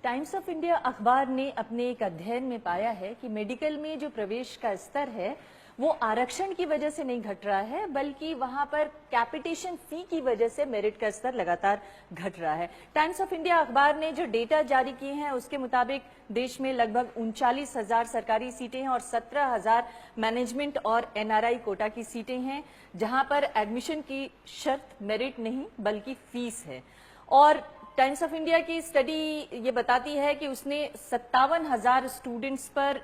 Times of India अखबार ने अपने एक अध्ययन में पाया है कि मेडिकल में जो प्रवेश का स्तर है वो आरक्षण की वजह से नहीं घट रहा है, बल्कि वहां पर कैपिटेशन फी की वजह से मेरिट का स्तर लगातार घट रहा है। टाइम्स ऑफ इंडिया अखबार ने जो डेटा जारी किए हैं उसके मुताबिक देश में लगभग 39,000 सरकारी सीटें हैं और 17,000 मैनेजमेंट और एनआरआई कोटा की सीटें हैं, जहां पर एडमिशन की शर्त मेरिट नहीं बल्कि फीस है। और टाइम्स ऑफ इंडिया की स्टडी ये बताती है कि उसने 57,000 स्टूडेंट्स पर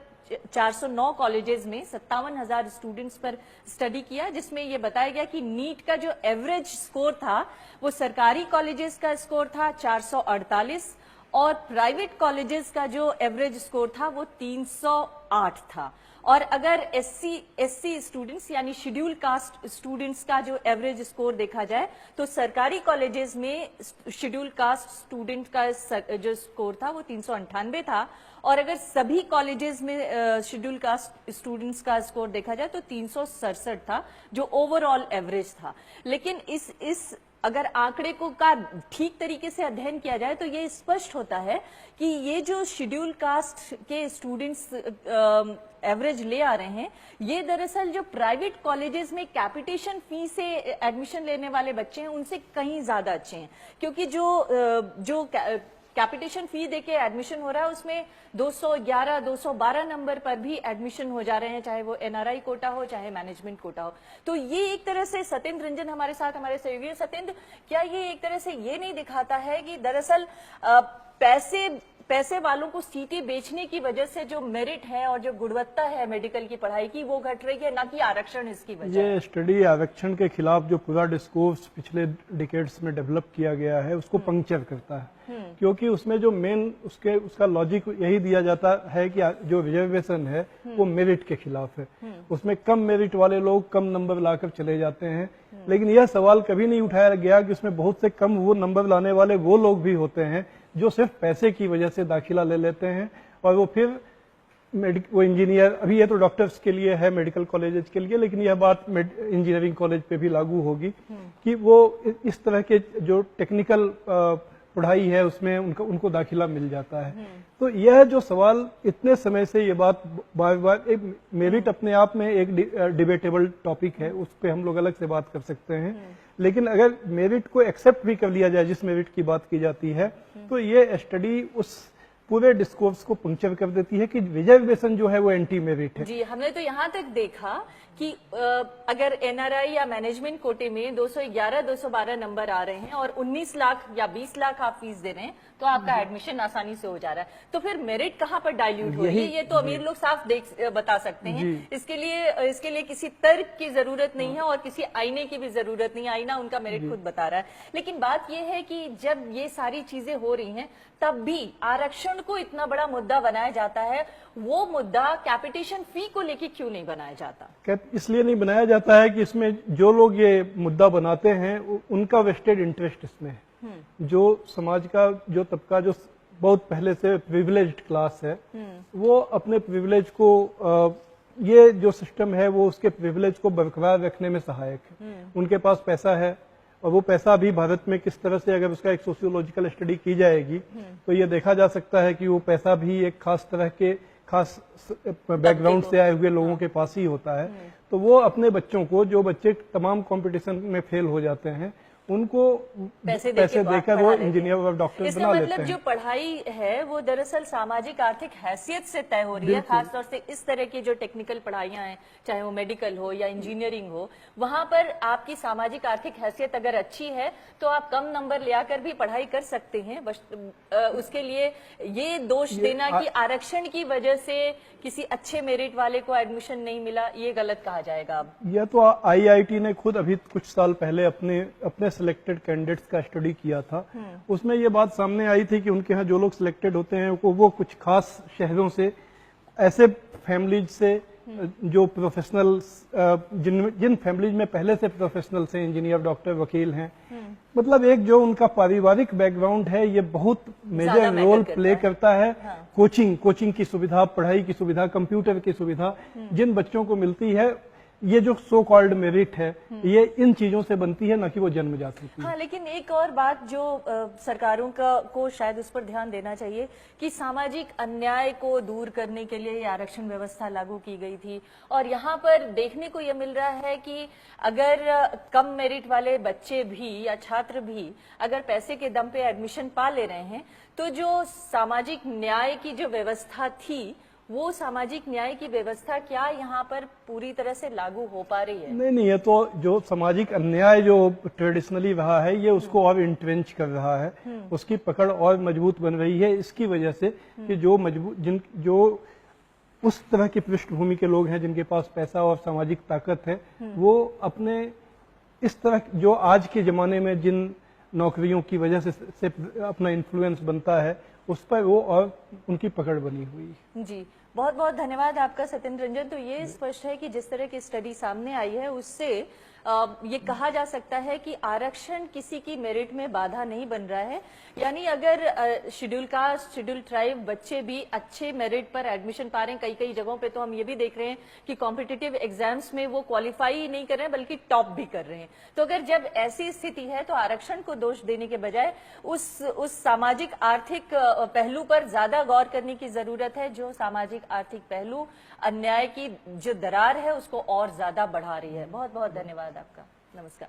409 कॉलेजेस में 57,000 स्टूडेंट्स पर स्टडी किया, जिसमें ये बताया गया कि नीट का जो एवरेज स्कोर था वो सरकारी कॉलेजेस का स्कोर था 448 और प्राइवेट कॉलेजेस का जो एवरेज स्कोर था वो 308 था। और अगर एससी स्टूडेंट्स यानी शेड्यूल कास्ट स्टूडेंट्स का जो एवरेज स्कोर देखा जाए तो सरकारी कॉलेजेस में शेड्यूल कास्ट स्टूडेंट का जो स्कोर था वो 398 था और अगर सभी कॉलेजेस में शेड्यूल कास्ट स्टूडेंट्स का स्कोर देखा जाए तो 367 था, जो ओवरऑल एवरेज था। लेकिन इस अगर आंकड़े को का ठीक तरीके से अध्ययन किया जाए तो ये स्पष्ट होता है कि ये जो शेड्यूल कास्ट के स्टूडेंट्स एवरेज ले आ रहे हैं, ये दरअसल जो प्राइवेट कॉलेजेस में कैपिटेशन फी से एडमिशन लेने वाले बच्चे हैं उनसे कहीं ज्यादा अच्छे हैं, क्योंकि जो कैपिटेशन फी देके एडमिशन हो रहा है उसमें 211, 212 नंबर पर भी एडमिशन हो जा रहे हैं, चाहे वो एनआरआई कोटा हो चाहे मैनेजमेंट कोटा हो। तो ये एक तरह से सत्येंद्र रंजन हमारे साथ हमारे सहयोगी। सत्येंद्र, क्या ये एक तरह से ये नहीं दिखाता है कि दरअसल पैसे वालों को सीटें बेचने की वजह से जो मेरिट है और जो गुणवत्ता है मेडिकल की पढ़ाई की वो घट रही है, ना कि आरक्षण इसकी वजह? ये स्टडी आरक्षण के खिलाफ जो पूरा डिस्कोर्स पिछले डिकेड्स में डेवलप किया गया है उसको पंक्चर करता है, क्योंकि उसमें जो मेन उसका लॉजिक यही दिया जाता है कि जो रिजर्वेशन है वो मेरिट के खिलाफ है। उसमें कम मेरिट वाले लोग कम नंबर लाकर चले जाते हैं, लेकिन यह सवाल कभी नहीं उठाया गया कि उसमें बहुत से कम वो नंबर लाने वाले वो लोग भी होते हैं जो सिर्फ पैसे की वजह से दाखिला ले लेते हैं और वो फिर वो इंजीनियर, अभी ये तो डॉक्टर्स के लिए है मेडिकल कॉलेजेस के लिए, लेकिन यह बात इंजीनियरिंग कॉलेज पे भी लागू होगी कि वो इस तरह के जो टेक्निकल पढ़ाई है उसमें उनको दाखिला मिल जाता है। तो यह जो सवाल इतने समय से ये बात बार बार, मेरिट अपने आप में एक डिबेटेबल टॉपिक है, उस पर हम लोग अलग से बात कर सकते हैं, लेकिन अगर मेरिट को एक्सेप्ट भी कर लिया जाए जिस मेरिट की बात की जाती है तो ये स्टडी उस पूरे डिस्कोर्स को पंक्चर कर देती है कि रिजर्वेशन जो है वो एंटी मेरिट है। जी, हमने तो यहाँ तक देखा कि अगर एनआरआई या मैनेजमेंट कोटे में 211, 212 नंबर आ रहे हैं और 19 लाख या 20 लाख आप फीस दे रहे हैं तो आपका एडमिशन आसानी से हो जा रहा है, तो फिर मेरिट कहाँ पर डाइल्यूट हो रही है? ये तो अमीर लोग साफ बता सकते हैं। इसके लिए किसी तर्क की जरूरत नहीं है और किसी आईने की भी जरूरत नहीं है, आईना उनका मेरिट खुद बता रहा है। लेकिन बात यह है कि जब ये सारी चीजें हो रही हैं तब भी आरक्षण को इतना बड़ा मुद्दा बनाया जाता है, वो मुद्दा कैपिटेशन फी को लेकर क्यों नहीं बनाया जाता? इसलिए नहीं बनाया जाता है कि इसमें जो लोग ये मुद्दा बनाते हैं उनका वेस्टेड इंटरेस्ट इसमें है। जो समाज का जो तबका जो बहुत पहले से प्रिविलेज्ड क्लास है वो अपने प्रिविलेज को ये जो सिस्टम है वो उसके प्रिविलेज को बरकरार रखने में सहायक है। उनके पास पैसा है और वो पैसा भी भारत में किस तरह से, अगर उसका एक सोशियोलॉजिकल स्टडी की जाएगी तो ये देखा जा सकता है कि वो पैसा भी एक खास तरह के खास बैकग्राउंड से आए हुए लोगों के पास ही होता है। तो वो अपने बच्चों को, जो बच्चे तमाम कंपटीशन में फेल हो जाते हैं, उनको पैसे देकर वो इंजीनियर और डॉक्टर बना लेते हैं। मतलब जो पढ़ाई है वो दरअसल सामाजिक आर्थिक हैसियत से तय हो रही है, खासतौर से इस तरह की जो टेक्निकल पढ़ाइयां हैं, चाहे वो मेडिकल हो या इंजीनियरिंग हो, वहां पर आपकी सामाजिक आर्थिक हैसियत अगर अच्छी है तो आप कम नंबर ले आकर भी पढ़ाई कर सकते हैं। बस उसके लिए ये दोष देना कि आरक्षण की वजह से किसी अच्छे मेरिट वाले को एडमिशन नहीं मिला, ये गलत कहा जाएगा। अब यह तो आईआईटी ने खुद अभी कुछ साल पहले अपने सिलेक्टेड कैंडिडेट्स का स्टडी किया था, उसमें ये बात सामने आई थी कि उनके यहाँ जो लोग सिलेक्टेड होते हैं वो कुछ खास शहरों से, ऐसे फैमिलीज से जो प्रोफेशनल, जिन फैमिलीज में पहले से प्रोफेशनल से इंजीनियर, डॉक्टर, वकील हैं, मतलब एक जो उनका पारिवारिक बैकग्राउंड है ये बहुत मेजर रोल प्ले करता है। कोचिंग की सुविधा, पढ़ाई की सुविधा, कंप्यूटर की सुविधा जिन बच्चों को मिलती है, ये जो सो कॉल्ड मेरिट है ये इन चीजों से बनती है, ना कि वो जन्मजात होती है। हाँ, लेकिन एक और बात जो सरकारों को शायद उस पर ध्यान देना चाहिए कि सामाजिक अन्याय को दूर करने के लिए ये आरक्षण व्यवस्था लागू की गई थी, और यहाँ पर देखने को ये मिल रहा है कि अगर कम मेरिट वाले बच्चे भी या छात्र भी अगर पैसे के दम पे एडमिशन पा ले रहे हैं, तो जो सामाजिक न्याय की जो व्यवस्था थी, वो सामाजिक न्याय की व्यवस्था क्या यहाँ पर पूरी तरह से लागू हो पा रही है? नहीं, ये तो जो सामाजिक अन्याय जो ट्रेडिशनली रहा है ये उसको और इंट्रेंच कर रहा है, उसकी पकड़ और मजबूत बन रही है इसकी वजह से कि जो उस तरह की पृष्ठभूमि के लोग हैं जिनके पास पैसा और सामाजिक ताकत है, वो अपने इस तरह जो आज के जमाने में जिन नौकरियों की वजह से अपना इन्फ्लुएंस बनता है उस पर वो और उनकी पकड़ बनी हुई है। जी, बहुत बहुत धन्यवाद आपका सत्येंद्र रंजन। तो ये स्पष्ट है कि जिस तरह की स्टडी सामने आई है उससे ये कहा जा सकता है कि आरक्षण किसी की मेरिट में बाधा नहीं बन रहा है। यानी अगर शेड्यूल कास्ट, शेड्यूल ट्राइब बच्चे भी अच्छे मेरिट पर एडमिशन पा रहे हैं, कई कई जगहों पे तो हम ये भी देख रहे हैं कि कॉम्पिटिटिव एग्जाम्स में वो क्वालिफाई ही नहीं कर रहे हैं बल्कि टॉप भी कर रहे हैं। तो अगर जब ऐसी स्थिति है तो आरक्षण को दोष देने के बजाय उस सामाजिक आर्थिक पहलू पर ज्यादा गौर करने की जरूरत है, जो सामाजिक आर्थिक पहलू अन्याय की जो दरार है उसको और ज्यादा बढ़ा रही है। बहुत बहुत धन्यवाद आपका। नमस्कार।